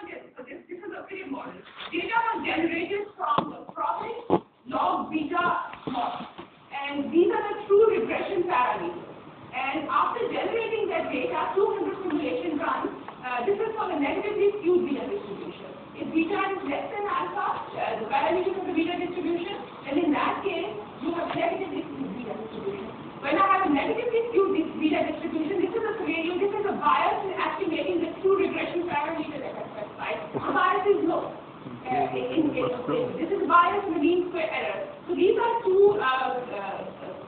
this is a frame model. Data was generated from the profit log beta model. And these are the true regression parameters. And after generating that data, 200 simulation runs, this is for the negatively skewed beta distribution. If beta is less than alpha, the parameters of the beta distribution, then in that case, you have negatively skewed beta distribution. When I have a negatively skewed beta distribution, this is a scenario, this is a bias in actually making the true regression parameter that I specified. The bias is low. This is bias in the mean square error. So these are two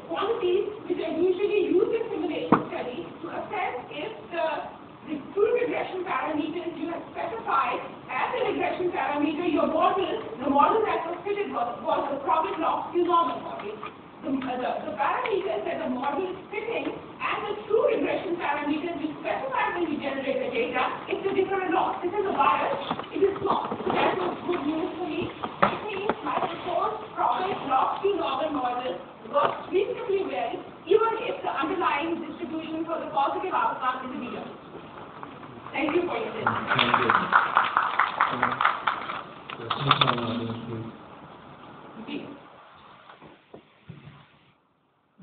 quantities which are usually used in simulation study to assess if the true regression parameters you have specified as a regression parameter, your model, the model that was fitted was the profit log skew normal model. The parameters that the model is fitting and the true regression parameters we specified when we generate the data, it's a different log. This is a bias, it is small. So that was good news for me. It means my proposed profit log skew normal model works reasonably well, even if the underlying distribution for the positive outcome is a beta. Thank you for your attention. Thank you.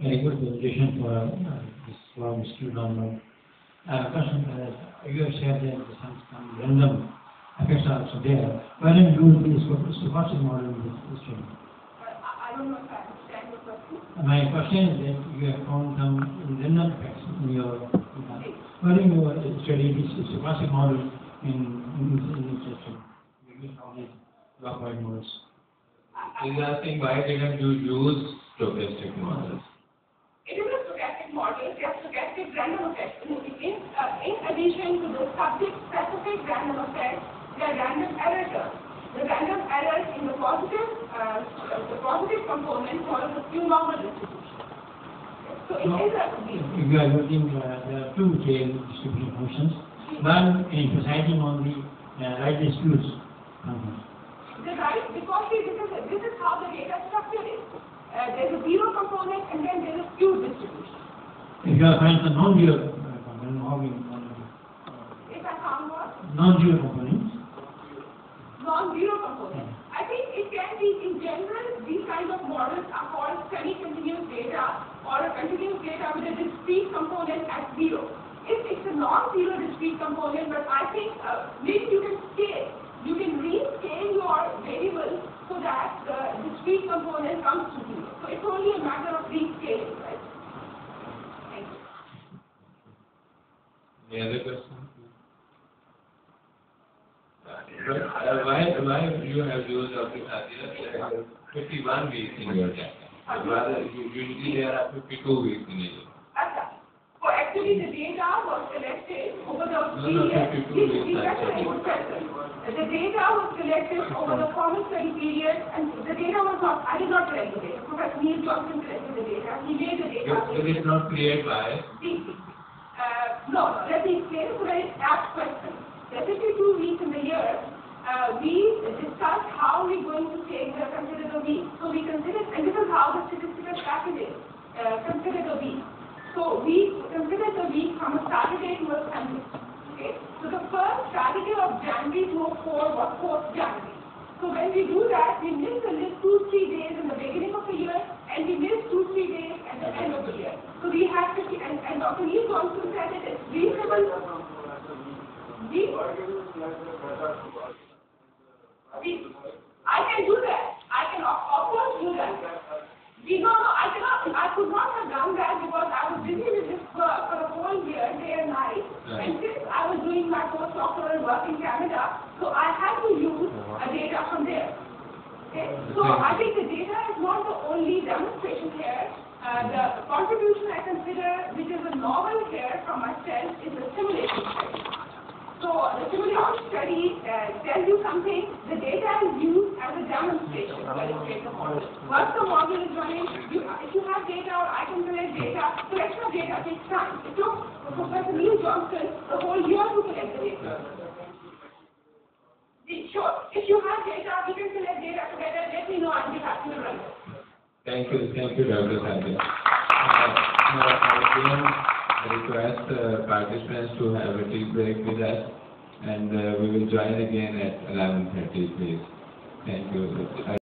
Very good presentation for this from skewed normal. Question, you have said that some random effects are also there. Why don't you do this stochastic model in this study? I don't know if I understand your question. My question is that you have found some random effects in your why don't you study this stochastic model in this system? You use all these block-wide models. He's asking why didn't you use stochastic models? It is a stochastic model, they are stochastic random effects. In addition to the subject-specific random effects, there are random error terms. The random errors in the positive component follow the skew normal distribution. So it is a... If you are using the two tail distribution functions, one emphasizing on the right disputes function. The right, because this is how the data structure is. There's a zero component and then there's a skewed distribution. If you are finding the non-zero component, how will you If I found what? non-zero components? Non-zero component. I think it can be, in general, these kinds of models are called semi-continuous data or a continuous data with a discrete component at zero. It's a non-zero discrete component, but I think maybe you can scale. You can rescale your variables so that the discrete component comes to zero. So it's only a matter of rescaling, right? Thank you. Any other questions? Why you have used up to 51 weeks in your data? Rather, usually there are 52 weeks in it. So actually the data was collected over the period. The data was collected over the common study period, and the data was not, I did not collect the data. Professor Neil Johnson collected the data. He made the data. It is not created by? No, let me explain. It's a very apt question. There are 52 weeks in the year. We discussed how we're going to consider the week. So we considered, and this is how the statistical package is, consider the week. So we consider the week from a Saturday to a Sunday. Okay? So the first Saturday of January to a 4 was 4th January. So when we do that, we miss a little 2-3 days in the beginning of the year, and we miss 2-3 days at the end of the year. So we have to, and Dr. Neil Johnson said it is reasonable. I can do that. I can of course do that. I could not have done that because I was busy with this work for a whole year, day and night. Right. And since I was doing my postdoctoral work in Canada, so I had to use data from there. Okay? So I think the data is not the only demonstration here. The contribution I consider, which is a novel here from myself, is the simulation study. So the simulation study tells you something. The data is used as a demonstration to illustrate the model. Once the model is running, if you have data or I can collect data, collection of data takes time. It took Professor Neil Johnson the whole year to collect the data. Sure, if you have data, we can collect data together. Let me know, I'll be happy to run it. Thank you, Dr. Sandhya. Now, I request participants to have a tea break with us. and we will join again at 11:30, please. Thank you.